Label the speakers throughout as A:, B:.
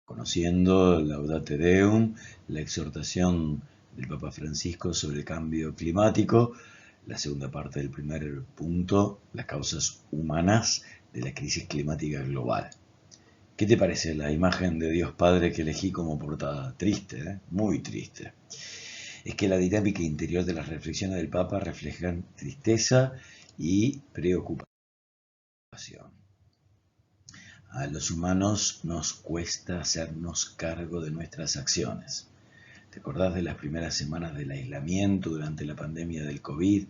A: conociendo Laudate Deum, la exhortación del Papa Francisco sobre el cambio climático, la segunda parte del primer punto, las causas humanas de la crisis climática global. ¿Qué te parece la imagen de Dios Padre que elegí como portada? Triste, ¿eh? Muy triste. Es que la dinámica interior de las reflexiones del Papa reflejan tristeza y preocupación. A los humanos nos cuesta hacernos cargo de nuestras acciones. ¿Te acordás de las primeras semanas del aislamiento durante la pandemia del COVID?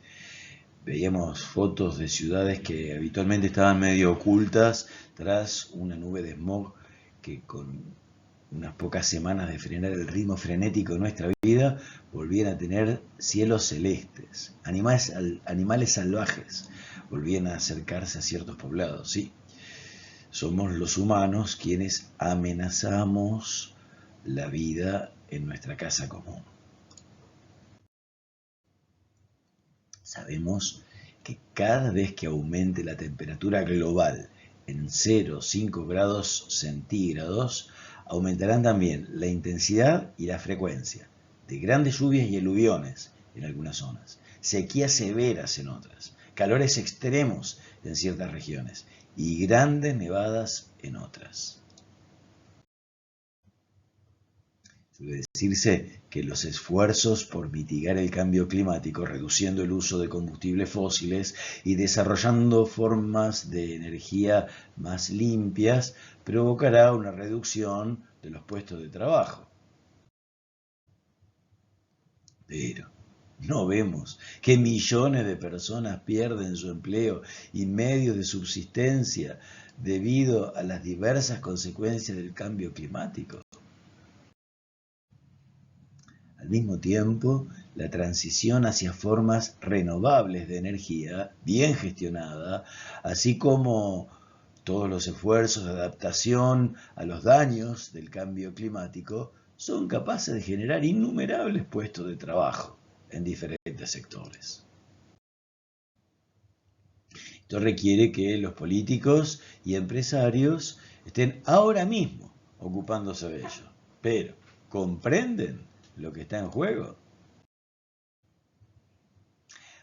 A: Veíamos fotos de ciudades que habitualmente estaban medio ocultas tras una nube de smog que con unas pocas semanas de frenar el ritmo frenético de nuestra vida volvían a tener cielos celestes. Animales salvajes volvían a acercarse a ciertos poblados, sí. Somos los humanos quienes amenazamos la vida en nuestra casa común. Sabemos que cada vez que aumente la temperatura global en 0,5 grados centígrados, aumentarán también la intensidad y la frecuencia de grandes lluvias y aluviones en algunas zonas, sequías severas en otras, calores extremos en ciertas regiones y grandes nevadas en otras. Suele decirse que los esfuerzos por mitigar el cambio climático, reduciendo el uso de combustibles fósiles y desarrollando formas de energía más limpias, provocará una reducción de los puestos de trabajo. Pero no vemos que millones de personas pierden su empleo y medios de subsistencia debido a las diversas consecuencias del cambio climático. Al mismo tiempo, la transición hacia formas renovables de energía, bien gestionada, así como todos los esfuerzos de adaptación a los daños del cambio climático, son capaces de generar innumerables puestos de trabajo en diferentes sectores. Esto requiere que los políticos y empresarios estén ahora mismo ocupándose de ello. Pero, ¿comprenden lo que está en juego?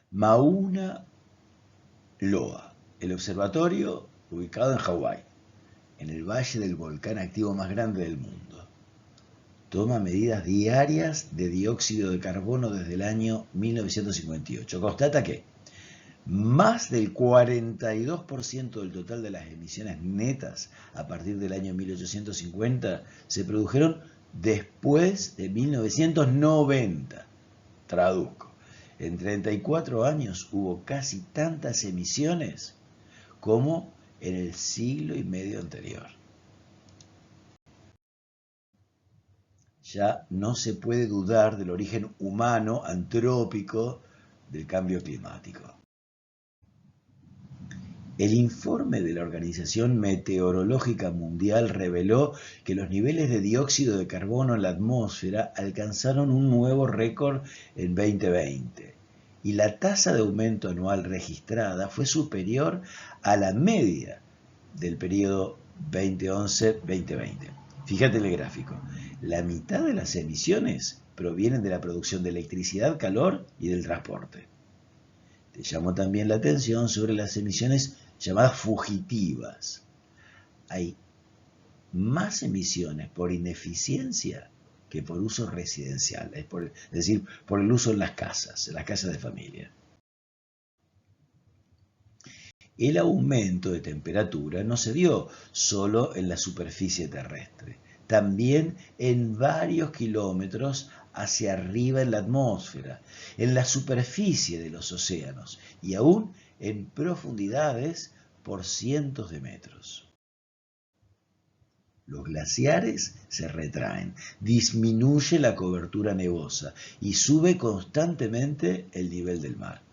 A: Mauna Loa, el observatorio ubicado en Hawái, en el valle del volcán activo más grande del mundo, toma medidas diarias de dióxido de carbono desde el año 1958. Constata que más del 42% del total de las emisiones netas a partir del año 1850 se produjeron después de 1990. Traduzco. En 34 años hubo casi tantas emisiones como en el siglo y medio anterior. Ya no se puede dudar del origen humano antrópico del cambio climático. El informe de la Organización Meteorológica Mundial reveló que los niveles de dióxido de carbono en la atmósfera alcanzaron un nuevo récord en 2020 y la tasa de aumento anual registrada fue superior a la media del periodo 2011-2020. Fíjate en el gráfico, la mitad de las emisiones provienen de la producción de electricidad, calor y del transporte. Te llamo también la atención sobre las emisiones llamadas fugitivas. Hay más emisiones por ineficiencia que por uso residencial, es decir, por el uso en las casas de familia. El aumento de temperatura no se dio solo en la superficie terrestre, también en varios kilómetros hacia arriba en la atmósfera, en la superficie de los océanos y aún en profundidades por cientos de metros. Los glaciares se retraen, disminuye la cobertura nevosa y sube constantemente el nivel del mar.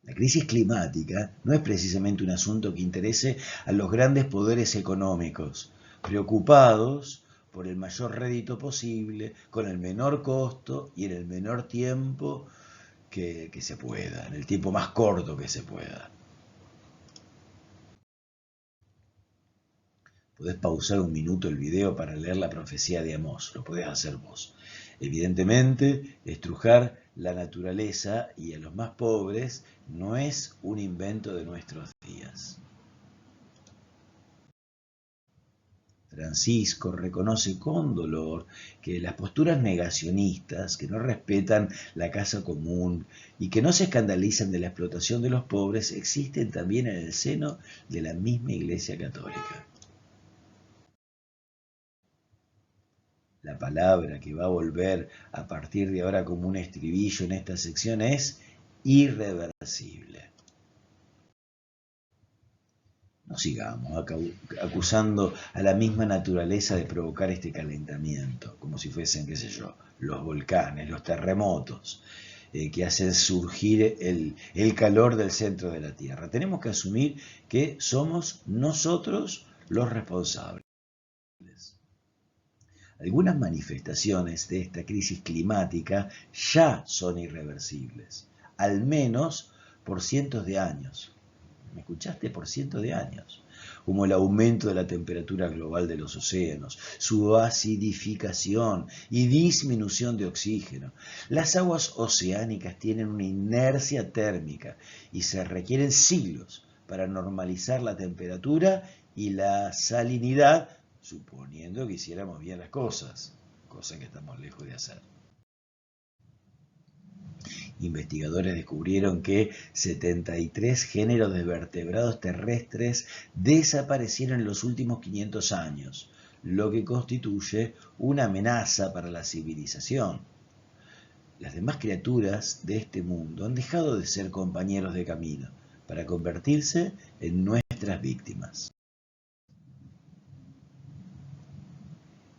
A: La crisis climática no es precisamente un asunto que interese a los grandes poderes económicos, preocupados por el mayor rédito posible, con el menor costo y en el menor tiempo que se pueda, en el tiempo más corto que se pueda. Podés pausar un minuto el video para leer la profecía de Amós, lo podés hacer vos. Evidentemente, estrujar la naturaleza y a los más pobres no es un invento de nuestros días. Francisco reconoce con dolor que las posturas negacionistas, que no respetan la casa común y que no se escandalizan de la explotación de los pobres, existen también en el seno de la misma Iglesia Católica. La palabra que va a volver a partir de ahora como un estribillo en esta sección es irreversible. No sigamos acusando a la misma naturaleza de provocar este calentamiento, como si fuesen, qué sé yo, los volcanes, los terremotos, que hacen surgir el calor del centro de la Tierra. Tenemos que asumir que somos nosotros los responsables. Algunas manifestaciones de esta crisis climática ya son irreversibles, al menos por cientos de años. ¿Me escuchaste? Por cientos de años. Como el aumento de la temperatura global de los océanos, su acidificación y disminución de oxígeno. Las aguas oceánicas tienen una inercia térmica y se requieren siglos para normalizar la temperatura y la salinidad, suponiendo que hiciéramos bien las cosas, cosa que estamos lejos de hacer. Investigadores descubrieron que 73 géneros de vertebrados terrestres desaparecieron en los últimos 500 años, lo que constituye una amenaza para la civilización. Las demás criaturas de este mundo han dejado de ser compañeros de camino para convertirse en nuestras víctimas.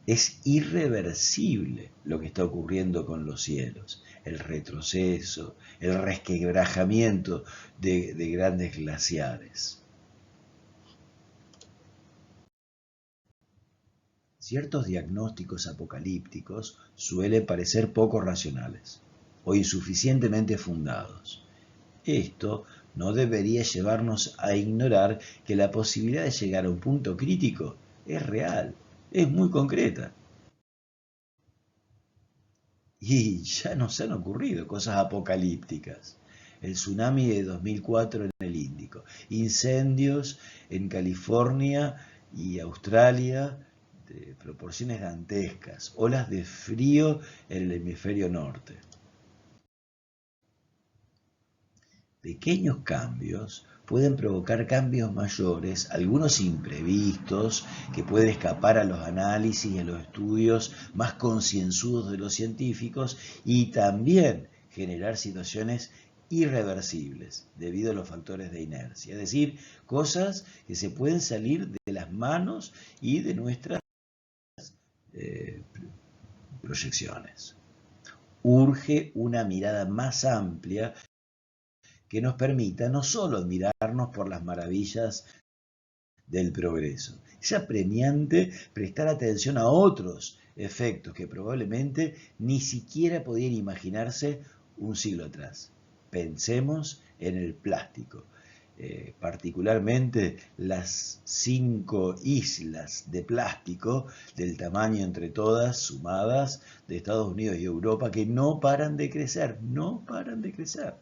A: Es irreversible lo que está ocurriendo con los cielos, el retroceso, el resquebrajamiento de grandes glaciares. Ciertos diagnósticos apocalípticos suelen parecer poco racionales o insuficientemente fundados. Esto no debería llevarnos a ignorar que la posibilidad de llegar a un punto crítico es real, es muy concreta. Y ya nos han ocurrido cosas apocalípticas. El tsunami de 2004 en el Índico, incendios en California y Australia de proporciones dantescas, olas de frío en el hemisferio norte. Pequeños cambios pueden provocar cambios mayores, algunos imprevistos, que pueden escapar a los análisis y a los estudios más concienzudos de los científicos, y también generar situaciones irreversibles debido a los factores de inercia, es decir, cosas que se pueden salir de las manos y de nuestras proyecciones. Urge una mirada más amplia que nos permita no solo admirarnos por las maravillas del progreso, es apremiante prestar atención a otros efectos que probablemente ni siquiera podían imaginarse un siglo atrás. Pensemos en el plástico, particularmente las 5 islas de plástico del tamaño entre todas sumadas de Estados Unidos y Europa que no paran de crecer, no paran de crecer.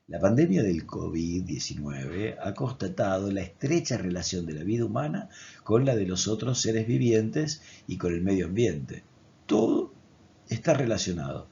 A: La pandemia del COVID-19 ha constatado la estrecha relación de la vida humana con la de los otros seres vivientes y con el medio ambiente. Todo está relacionado.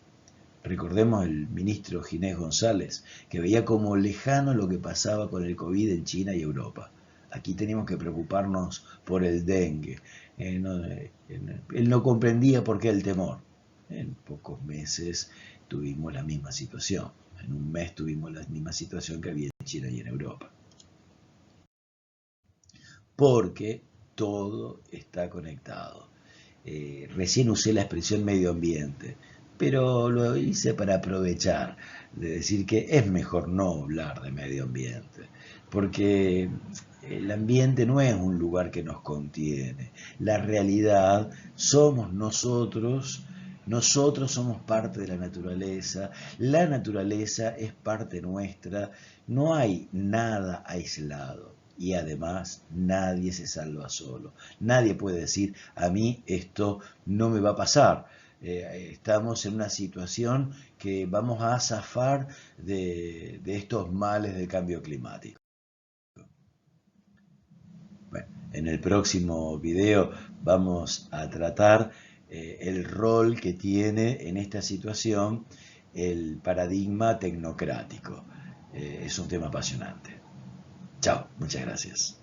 A: Recordemos el ministro Ginés González, que veía como lejano lo que pasaba con el COVID en China y Europa. Aquí tenemos que preocuparnos por el dengue. Él no comprendía por qué el temor. En pocos meses tuvimos la misma situación. En un mes tuvimos la misma situación que había en China y en Europa. Porque todo está conectado. Recién usé la expresión medio ambiente, pero lo hice para aprovechar de decir que es mejor no hablar de medio ambiente, porque el ambiente no es un lugar que nos contiene. La realidad somos nosotros. Nosotros somos parte de la naturaleza es parte nuestra, no hay nada aislado. y además nadie se salva solo. Nadie puede decir, a mí esto no me va a pasar. Estamos en una situación que vamos a zafar de estos males del cambio climático. Bueno, en el próximo video vamos a tratar el rol que tiene en esta situación el paradigma tecnocrático. Es un tema apasionante. Chao, muchas gracias.